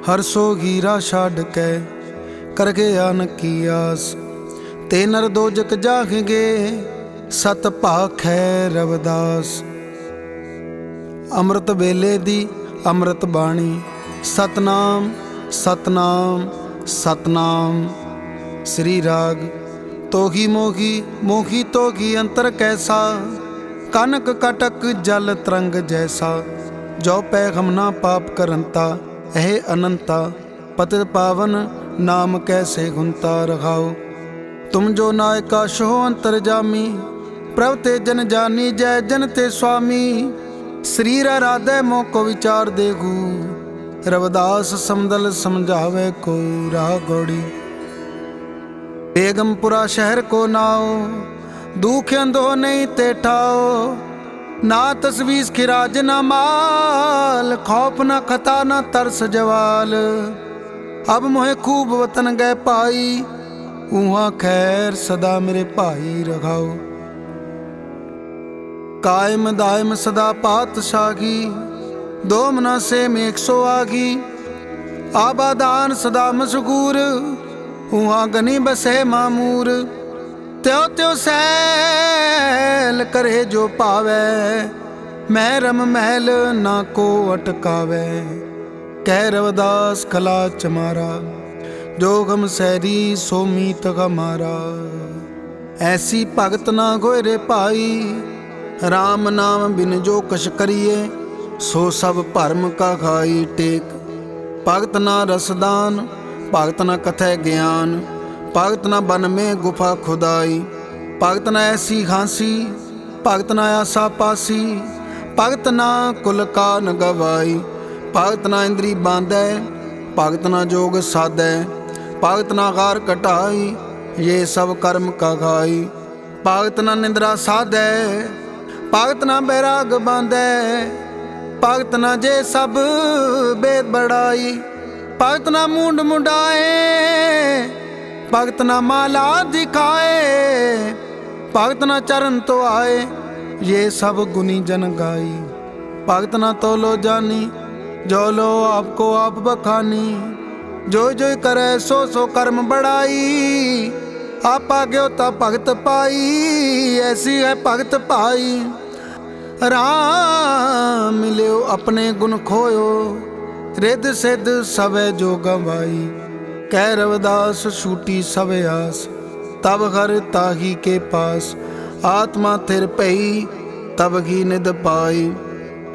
हर सो हीरा छाड़ कै कर गया न की आस। ते नर दोजक जागेंगे सत भाख है रविदास। अमृत वेले दी अमृत बाणी सतनाम सतनाम सतनाम। श्री राग तोही मोही मोही तोही अंतर कैसा, कनक कटक जल तरंग जैसा। जो पैगम ना पाप करंता एह अनंता, पतित पावन नाम कैसे गुनता रखाओ। तुम जो नायका शो अंतरजामी, प्रभ ते जन जानी जय जन ते स्वामी। शरीर राधे मोह को विचार देगू, रविदास समदल समझावे को राह गौड़ी। बेगमपुरा शहर को नाओ, दुख अंधो नहीं ते ठाओ। ना तस्वीस खिराज ना माल, खौफ ना खता ना तरस जवाल। अब मोहे खूब वतन गए पाई, उहाँ खैर सदा मेरे भाई रखाओ। कायम दायम सदा पातशाही, दो मना से मेघ सो आगी। आबादान सदा मशगूर, उहाँ गनी बसे मामूर। त्यों त्यों सैल करे जो पावे, महरम महल ना को अटकावे। कह रविदास खला चमारा, जो गम सैरी सो मीत हमारा। ऐसी भगत ना गोरे पाई, राम नाम बिन जो कश करिए। सो सब भरम का खाई टेक। भगत ना रसदान, भगत न कथय ज्ञान। भगत न बन में गुफा खुदाई। भगत न ऐसी खांसी, भगत न आशा पासी। भगत न कुल का न गवाई। भगत न इंद्री बांधे, भगत न जोग साधे। भगत न गार कटाई, ये सब कर्म का खाई। भगत न निंद्रा साधे, भगत न बैराग बांधे। भगत न जे सब वेद बढ़ाई। भगत ना मुंड मुंडाए, भगत ना माला दिखाए। भगत ना चरण तो आए, ये सब गुनी जन गाई। भगत ना तो लो जानी, जो लो आपको आप बखानी। जो जो करे सो सो कर्म बढ़ाई। आप आगे होता भगत पाई, ऐसी है भगत पाई। राम मिल्यो अपने गुण खोयो, रिद सिद्ध सवै जो गवाई। कह रविदास छूटी सवै आस, तब हर ताही के पास। आत्मा थिर पई, तब ही निद पाई।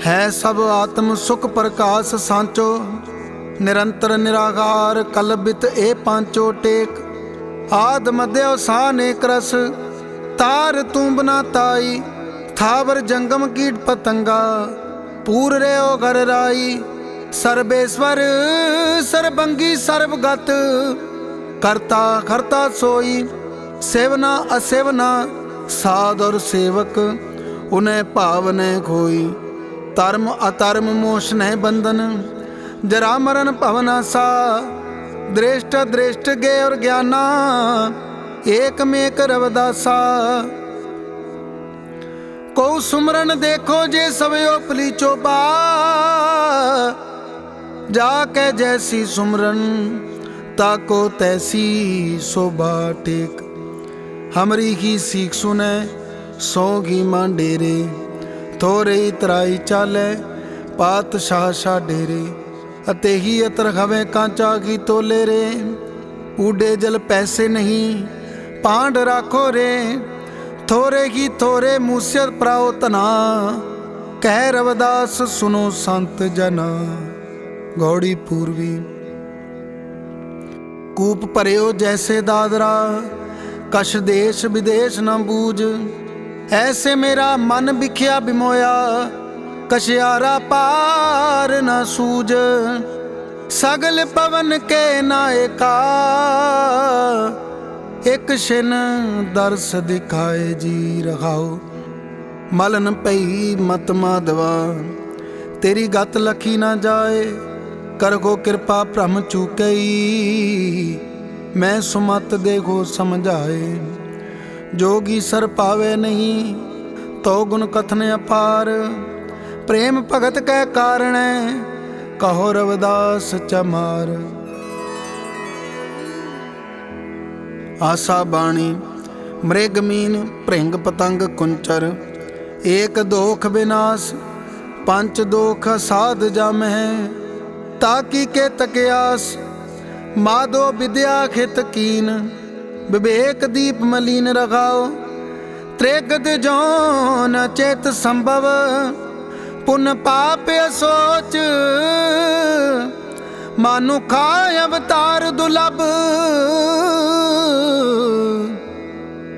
है सब आत्म सुख प्रकाश सांचो, निरंतर निराकार कलबित ए पांचो टेक। आद मध्य अवसान एक रस, तार तू बना ताई। थावर जंगम कीट पतंगा, पूर रे ओ घर राई। सर्वेश्वर सर्वंगी सर्वगत, करता करता सोई। सेवना असेवना साध और सेवक, उन्हें भाव न खोई। धर्म अधर्म मोश न बंधन, जरा मरण भवना सा। दृष्ट दृष्ट गे और ज्ञाना, एक मेक रविदासा। को सुमरन देखो जे सवयो पलीचो बा। जाके जैसी सुमरन, ताको तैसी शोभा टेक। हमरी ही सीख सुने, सोगी मां डेरे। थोरे तराई चाले, पातशाह शाह डेरे। अते ही अतर हवे कांचा की तोले रे। उडे जल पैसे नहीं, पांड राखो रे। थोरे ही थोरे मूसियत प्राओ तना, कह रविदास सुनो संत जना। गौड़ी पूर्वी कूप परयो जैसे दादरा, कश देश विदेश न बूझ। ऐसे मेरा मन बिखिया बिमोया, कशियारा पार न सूझ। सगल पवन के नायका, एक शिन दर्श दिखाए जी रखाओ। मलन पई मत माधवा, तेरी गत लखी ना जाए। कर गो कृपा भ्रम चूकई, मैं सुमत देखो समझाए। जोगी सर पावे नहीं, तो गुण कथन अपार। प्रेम भगत कै कारण, कहो रविदास चमार। आसा बाणी मृग मीन भृंग पतंग कुंचर, एक दोख विनाश पंच दोख साध जम है। ताकि के तकयास माधो विद्या खित कीन, विवेक दीप मलीन रखाओ। त्रिगद जो न चेत संभव, पुण्य पाप असोच। मानुखा अवतार दुर्लभ,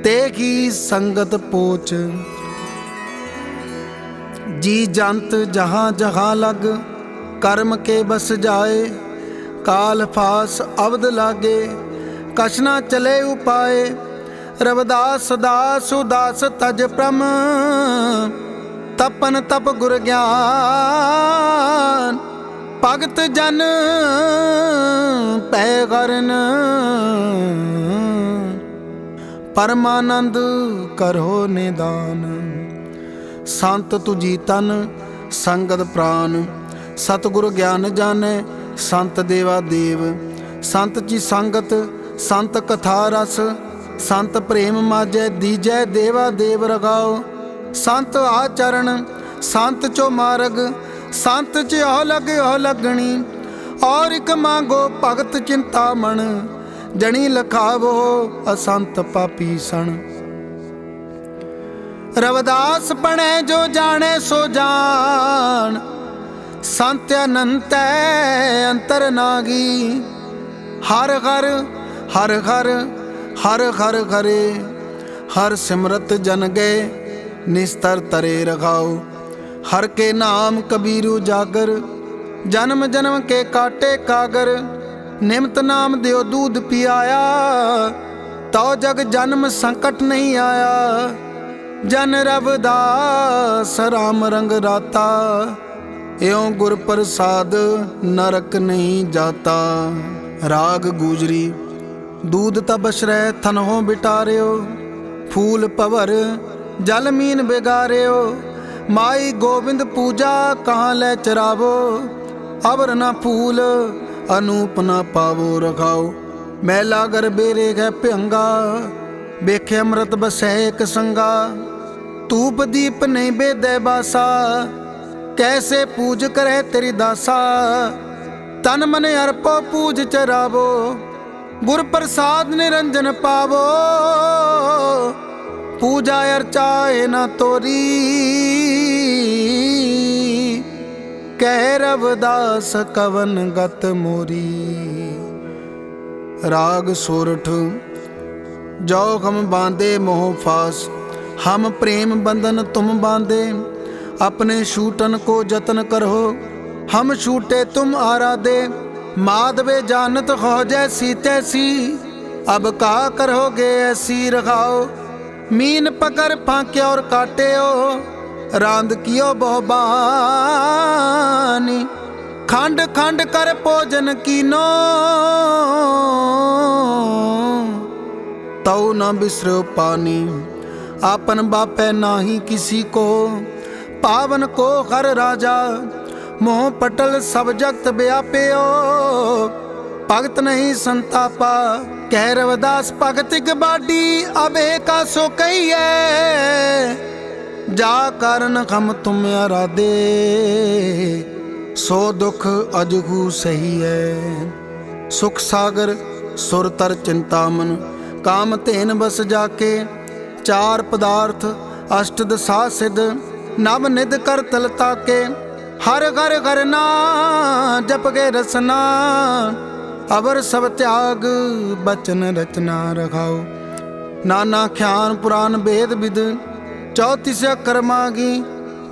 तेगी संगत पोच। जी जंत जहाँ जहाँ लग, कर्म के बस जाए। काल फास अवध लागे, कछ न चले उपाय। रविदास दास उदास तज प्रम, तपन तप गुर ज्ञान। भगत जन पै करन, परमानंद करो निदान। संत तुझी तन संगत प्राण, सतगुरु ज्ञान जाने संत देवा देव। संत जी संगत संत कथा रस, संत प्रेम माजै दीजै देवा देव रगाओ। संत आचरण संत चो मार्ग, संत च हो लगनी। और एक मांगो भगत चिंतामण, जनी लखावो असंत पापी सन। रविदास बने जो जाने सो जान, संत अनंत अंतर नागी। हर हर हर हर हर हर हरे, हर सिमरत जन गए निस्तर तरे रखाओ। हर के नाम कबीरू जागर, जन्म जन्म के काटे कागर। निमत नाम दियो दूध पियाया, तो जग जन्म संकट नहीं आया। जन रविदास राम रंग राता, एवं गुर प्रसाद नरक नहीं जाता। राग गुजरी दूध तबश रह थनहों बिटारियो। फूल पवर जल मीन बिगारियो। माई गोविंद पूजा कहाँ ले चरावो। अबर न फूल अनूप न पावो रखाओ। मैला गर बेरे गै भंगा, बेखे अमृत बसै एक संगा। धूप दीप नहीं बेदे बासा, कैसे पूज करे तेरी दासा। तन मन अर्पो पूज चरावो, गुर प्रसाद निरंजन पावो। पूजा अर्चा न तोरी, कह रविदास कवन गत मोरी। राग सोरठ जो हम बांधे मोह फास, हम प्रेम बंधन तुम बांधे। अपने शूटन को जतन करो, हम छूटे तुम आराधे। माधवे जानत हो जैसी तैसी, अब का करोगे ऐसी रखाओ। मीन पकड़ फांके और काटे हो, रांद कियो बहुबानी। खंड खंड कर भोजन कीनो, तौ न बिसरो पानी। आपन बापै नाही किसी को, पावन को हर राजा। मोह पटल सब जगत व्याप्यो, भगत नहीं संतापा। कह रविदास भगत बाडी, अब एका सो कहिए। जा कारण हम तुम आराधे, सो दुख अजहू सही है। सुख सागर सुर तर चिंतामन, काम तेन बस जाके। चार पदार्थ अष्ट दशा सिद्ध, नव निध कर तलता के। हर घर करना जप के रसना, अवर सब त्याग बचन रचना रखाओ। नाना ख्यान पुराण वेद विद, चौतीस अक्षर मागी।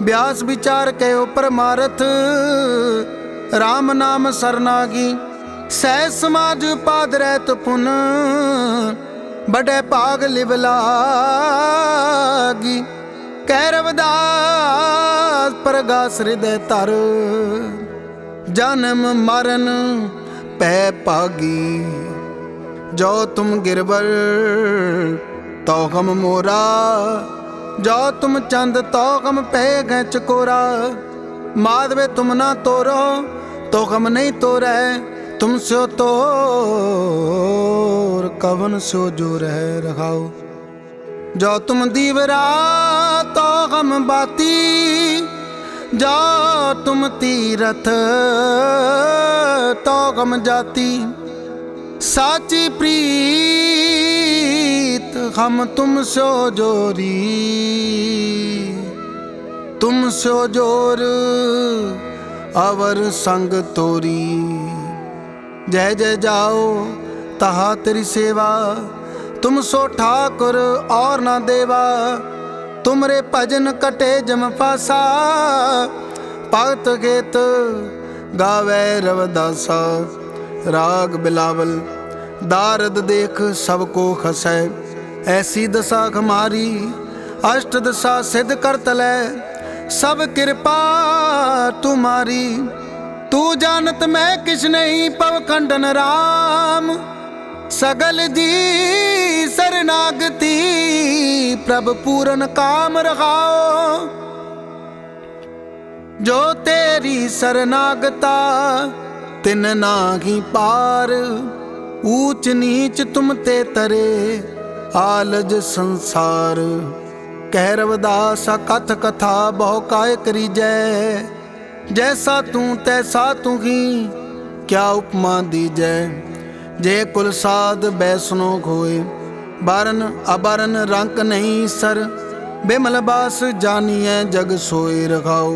व्यास विचार कहो परमारथ, राम नाम सरनागी। सह समाज पाद रहत पुन, बड़े भाग लिव लागी। कह रविदास प्रगास हृदय तर, जन्म मरण पै पागी। जो तुम गिरवर तो हम मोरा, जो तुम चंद तो हम पै गै चकोरा। माधवे तुम ना तोरो, तो गम नहीं तो रह तुम सो तो कवन सो जो रह रखाओ। जो तुम दीवरा तो गम बाती, जो तुम तीरथ तो गम जाती। साची प्रीत हम तुम सो जोरी, तुम सो जोर अवर संग तोरी। जय जय जाओ तहा तेरी सेवा, तुम सो ठाकुर और ना देवा। तुमरे भजन कटे जम पासा, भगत गीत गावे रवदासा। राग बिलावल दारद देख सबको खसै, ऐसी दशा हमारी अष्ट दशा सिद्ध कर तलै। सब कृपा तुम्हारी, तू जानत मैं किस नहीं पव खंडन राम। सगल जी शरणागति प्रभ पूरन काम रखाओ। जो तेरी शरणागता तिन नाही पार, ऊंच नीच तुम ते तरे आलज संसार। कह रविदास कथ कथा बहु काय करी जय। जैसा तू तैसा तू ही क्या उपमा दी जय। जे कुल साध बैसनो खोए, बारन अबारन रंक नहीं सर। बिमल बास जानिए जग सोए रखाओ।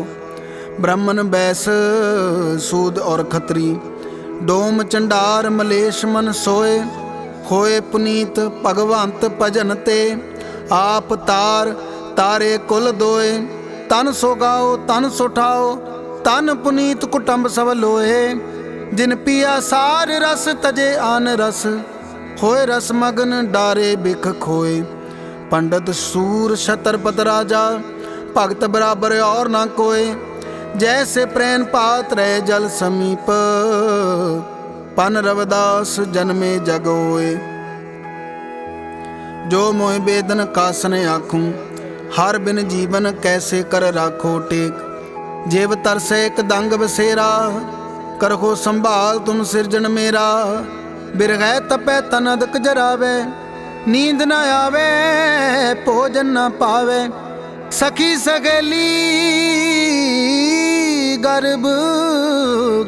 ब्राह्मण बैस सूद और खत्री, डोम चंडार मलेश मन सोए। होए पुनीत भगवंत भजन ते, आप तार तारे कुल दोए। तन सो गाओ तन सो ठाओ, तन पुनीत कुटुंब सब लोए। जिन पिया सार रस तजे आन रस, होए रस मगन डारे बिख खोए। पंडित सूर छत्रपत राजा, भगत बराबर और ना कोय। जैसे प्रैन पात रहे जल समीप, पन रविदास जन्मे जगोए। जो मोह बेदन कासने आखूं, हर बिन जीवन कैसे कर राखो टेक। जेब तरसे एक दंग बसेरा, करखो संभाल तुम सिरजन मेरा। बिरगै तपै तन अदक जरावे, नींद न आवे भोजन न पावे। सखी सगेली गर्भ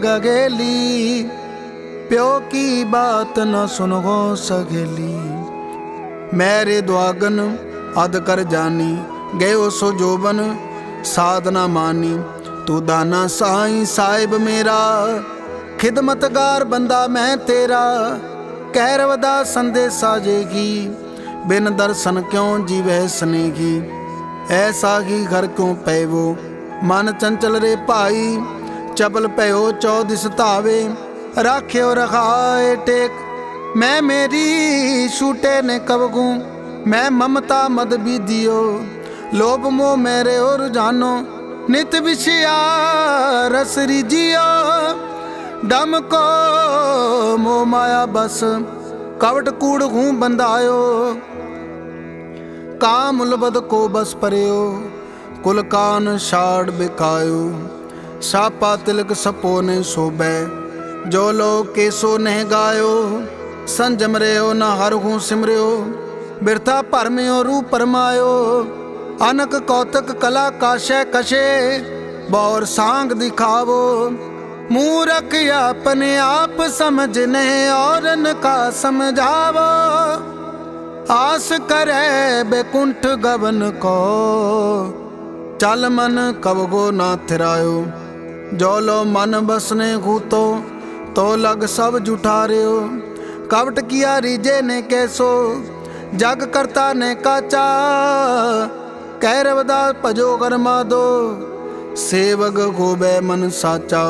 गगेली, प्यो की बात न सुनो सगेली। मेरे दुआगन अद कर जानी, गयो सो जोबन साधना मानी। तू दाना साईं साहिब मेरा, खिदमतगार बंदा मैं तेरा। कह रविदास संदेशा जेगी, बिन दर्शन क्यों जीवै स्नेही। ऐसा ही घर क्यों पैवो, मन चंचल रे भाई। चपल पयो चौदिस धावे, राख्यो रखाए टेक। मैं मेरी छूटे ने कबगू, मैं ममता मद बीदियो। लोभ मोह मेरे और जानो, नित विषया रस रिजियो। डम को मोह माया बस, कवट कूड़ हूँ बंधायो। काम उलबद को बस परयो, कुल कान शाड़ बिकायो। सापा तिलक सपो ने शोभै, जो लो केसो नह गायो। संजम रहो न हर हूँ सिमरियो, बिरथा भरम्यो रूप परमायो। अनक कौतक कला काशै कशे, बौर सांग दिखावो। मूरख अपने आप समझने औरन का समझावो। आस करे बेकुंठ गवन को, चल मन कवगो ना थिरायो। जो लो मन बसने घूतो, तो लग सब जुठारियो। कवट किया रीजे ने कैसो, जग करता ने काचा। कह रविदास भजो गरमा दो, सेवक होबे मन साचा।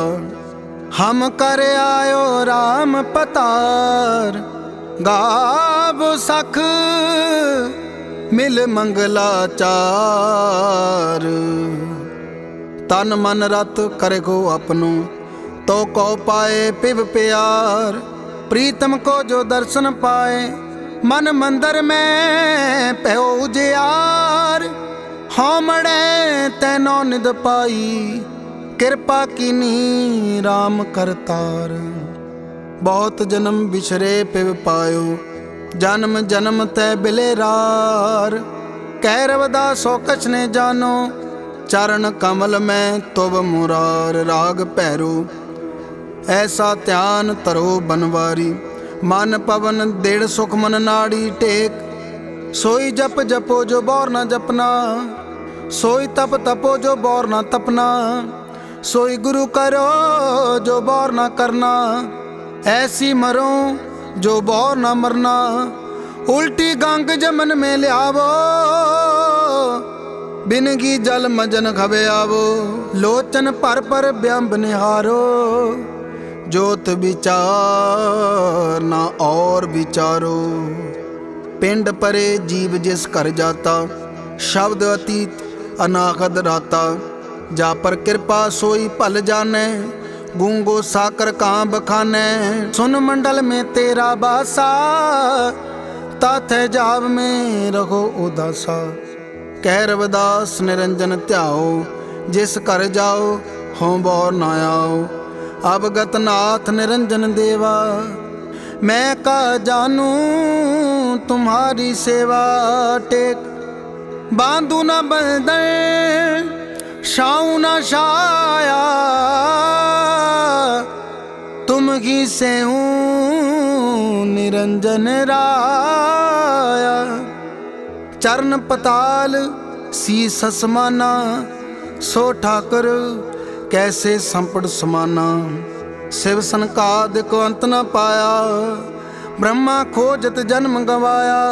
हम कर आयो राम पतार, गाव सख मिल मंगलाचार। तन मन रत करे को अपनो, तो को पाए पिव प्यार। प्रीतम को जो दर्शन पाए, मन मंदिर में पयो उजियार। होमड़े तैनो निद पाई, कृपा कीनी राम करतार। बहुत जन्म बिछरे पिव पायो, जन्म जन्म तै बिलेरार। कह रविदास सो कछ ने जानो, चरण कमल में तुब मुरार। राग भैरो ऐसा ध्यान तरो बनवारी, मन पवन देड़ सुख मन नाड़ी टेक। सोई जप जपो जो बौर न जपना, सोई तप तपो जो बौर न तपना। सोई गुरु करो जो बौर न करना, ऐसी मरो जो बौर न मरना। उल्टी गंग जमन में लियावो, बिनगी जल मजन खबे आवो। लोचन पर ब्यंब निहारो, जोत विचार ना और विचारो। पिंड परे जीव जिस कर जाता, शब्द अतीत अनाहद राता। जा पर कृपा सोई भल जाने, गूंगो साकर कहाँ बखाने। सुन मंडल में तेरा बासा, ताथे जाब में रहो उदासा। कह रविदास निरंजन त्याओ, जिस कर जाओ हों बौर न आओ। अवगत नाथ निरंजन देवा, मैं का जानू तुम्हारी सेवा टेक। बांधू न बंधन शाऊ न शाया, तुम ही से हूँ निरंजन राया। चरण पताल शीस समाना, सो ठाकर कैसे संपट समाना। शिव सनकाद को अंत न पाया, ब्रह्मा खोजत जन्म गवाया।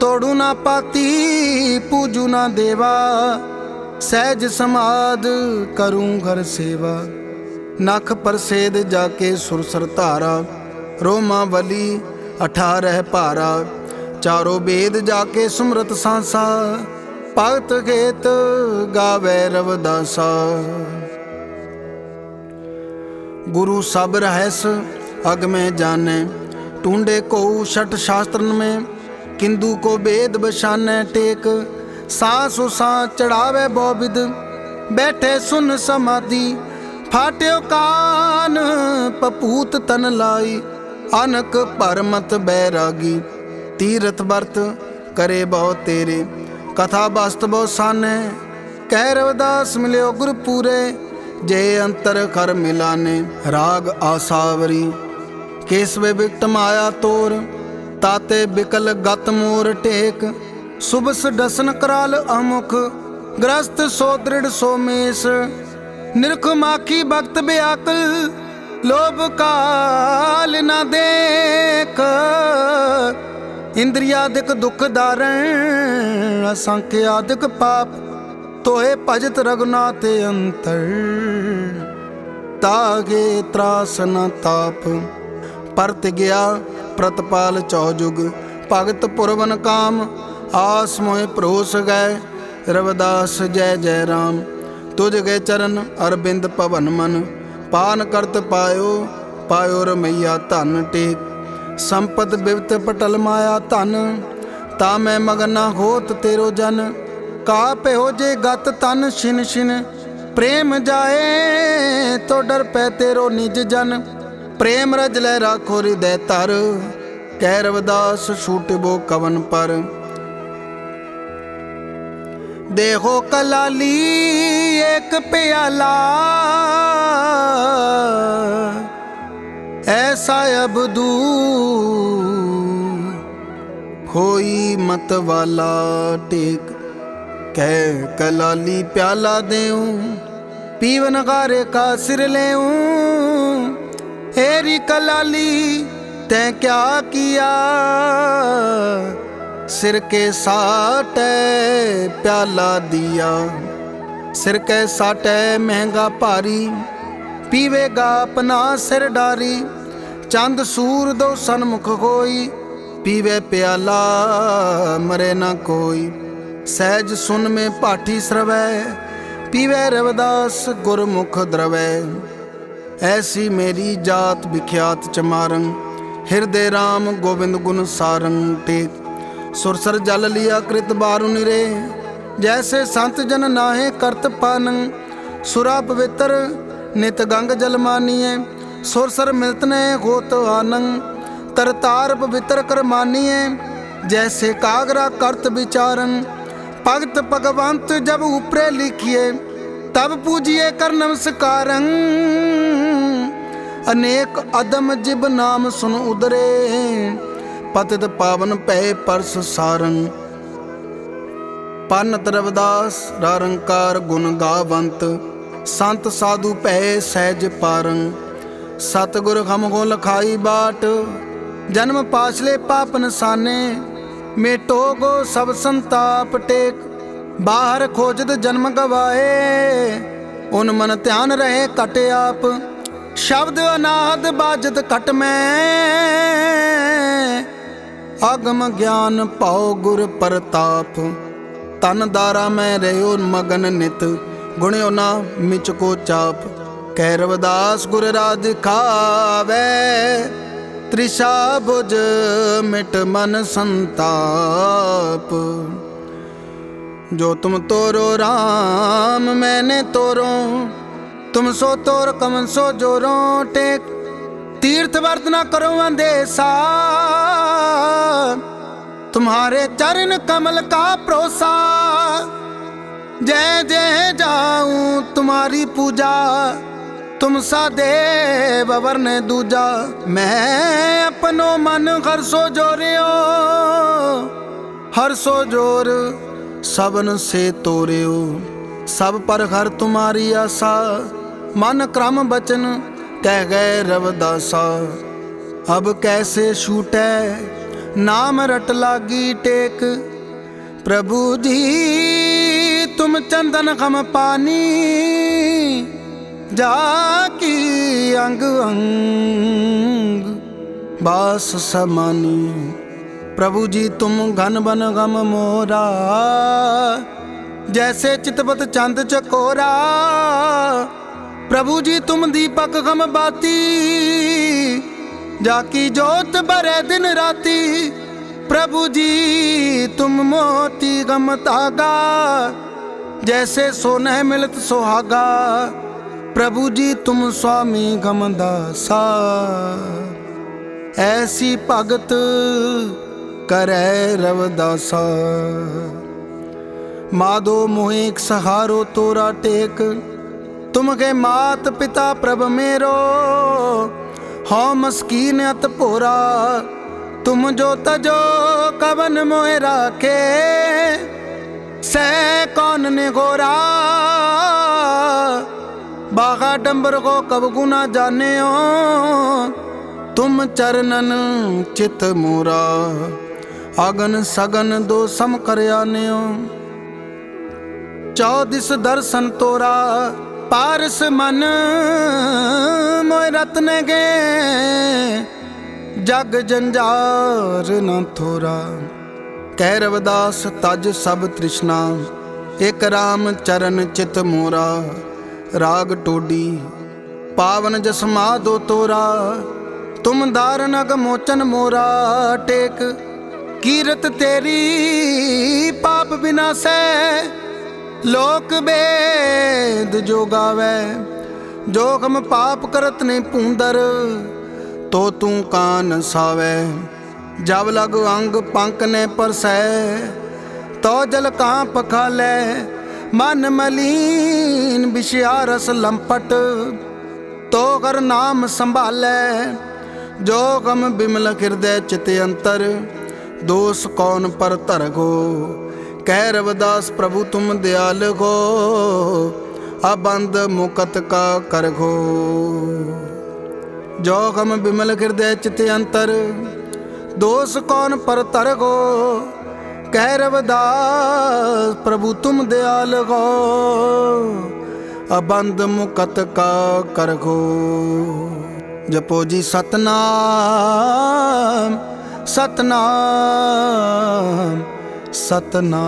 तोड़ू ना पाती पूजू ना देवा, सहज समाद करूं घर सेवा। नख परसेद जाके सुरसर धारा, रोमा बली 18 पारा। चारों वेद जाके सुमरत सांसा, भगत गीत गावे रविदासा। गुरु सब रहस अग में जाने, टूंडे को छठ शास्त्रन में। किंदु को वेद बशाने टेक, सांसो सांस चढ़ावे बोबिद। बैठे सुन समाधि फाट्यो कान, पपूत तन लाई। अनक परमत बैरागी, तीरथ वर्त करे बहु तेरे। कथा वास्त बहु साने, कह रविदास मिले गुरु पूरे। जय अंतर कर मिलाने, राग आसावरी। केसवे बिकट माया तोर, ताते बिकल गत मोर टेक। सुबस डसन कराल अमुख, ग्रस्त सो दृढ़ सो मेष। निरख माखी भक्त व्याकुल, लोभ काल न देख। इंद्रियादिक दुख दारण, असंख्यादिक पाप। तोहे भजत रघुनाथ अंतर, तागे त्रास न ताप। परत गया प्रतपाल चौजुग, भगत पुरवन काम। आस मोह परोस गए, रविदास जय जय राम। तुझ गए चरण अरविंद पवन मन, पान करत पायो पायो रमैया धन टेक। संपत बिवत पटल माया धन, ता मैं मगना होत तेरो जन। का पे हो जे गत तन छिन छिन, प्रेम जाए तो डर पै तेरो निज जन। प्रेम रज लै राखो हृदय तर, कह रविदास छूटबो कवन पर। देखो कलाली एक प्याला, ऐसा अबदू होई मत वाला टेक। कह कलाली प्याला देऊं, पीवन गारे का सिर लेऊं। हेरी कलाली तैं क्या किया, सिर के साटे प्याला दिया। सिर के साटे महंगा भारी, पीवेगा अपना सिर डारी। चंद सूर दो सन्मुख होई, पीवे प्याला मरे न कोई। सहज सुन में पाठी श्रवै, पीवे रविदास गुरमुख द्रवै। ऐसी मेरी जात विख्यात चमारंग, हृदय राम गोविंद गुण सारंग टेक। सुरसर जल लिया कृत बारु निरे, जैसे संत जन नाहे करत पानंग। सुरा पवित्र नित गंग जल मानिए, सुरसर मिलतने होत आनंद, तरतार पवित्र कर मानिए, जैसे कागरा करत विचारन। भगत भगवंत जब ऊपरे लिखिए, तब पूजिए कर नमस्कारं। अनेक अदम जिब नाम सुन उदरे, पतित पावन पै परस सारंग। पन्नत रविदास रारंकार गुण गावंत, संत साधु पै सहज पारंग। सतगुर हम को लखाई बाट, जन्म पाछले पाप नसाने। मेटो गो सब संताप टेक, बाहर खोजत जन्म गवाए। उन मन ध्यान रहे कट आप, शब्द अनाहद बाजत कट में। अगम ज्ञान पाओ गुर परताप, तन दारा में रहो मगन नित। गुणियो ना मिच को चाप, कह रविदास गुर राज खावे। त्रिषा बुझ मिट मन संताप, जो तुम तोरो राम मैंने तोरो। तुम सो तोर कमन सो जोरो टेक, तीर्थ वर्त न करो अंदेसा। तुम्हारे चरण कमल का प्रोसा, जय जय जाऊं तुम्हारी पूजा। तुम सा देव अवर ने दूजा, मैं अपनो मन हर सो जोरियो। हर सो जोर सबन से तोरियो, सब पर घर तुम्हारी आशा। मन क्रम बचन कह गए रविदासा, अब कैसे छूटे नाम रट लागी टेक। प्रभु जी तुम चंदन हम पानी, जाकी अंग अंग बास समानी। प्रभु जी तुम घन बन गम मोरा, जैसे चितपत चंद चकोरा। प्रभु जी तुम दीपक गम बाती, जाकी जोत बरे दिन राती। प्रभु जी तुम मोती गम तागा, जैसे सोने मिलत सुहागा। प्रभु जी तुम स्वामी गम दासा, ऐसी भगत करे रविदासा। माधो मोहे एक सहारो तोरा टेक, तुम के मात पिता प्रभ मेरो। हो मस्कीन अत पोरा, तुम जो तजो कवन मोहे राखे। सह कौन ने गोरा, बागा डंबर को कब गुना जाने हो। तुम चरणन चित मोरा, अगन सगन दो सम कर आने हो। चौदिस दर्शन तोरा, पारस मन मोय रत्न गे। जग जंजार न थोरा, कह रविदास तज सब तृष्णा। एक राम चरण चित मोरा, राग टोडी पावन जस माधो तोरा। तुम दारन अग मोचन मोरा टेक, कीरत तेरी पाप विनाशै। लोक वेद जो गावे, जो हम पाप करत नहीं पूंदर। तो तू कान सावे, जब लग अंग पंक ने परसै। तो जल कहाँ पखाले, मन मलीन विषया रस लंपट। तो कर नाम संभाले, जो गम बिमल हृदय चित अंतर। दोष कौन पर तरगो, कह रविदास प्रभु तुम दयाल हो। अबंद मुकत का करघो, जो गम बिमल हृदय चित अंतर। दोष कौन पर तरगो, कह रविदास प्रभु तुम दयाल हो। अबंद मुकत का करघो, जपो जी सतनाम सतनाम सतनाम।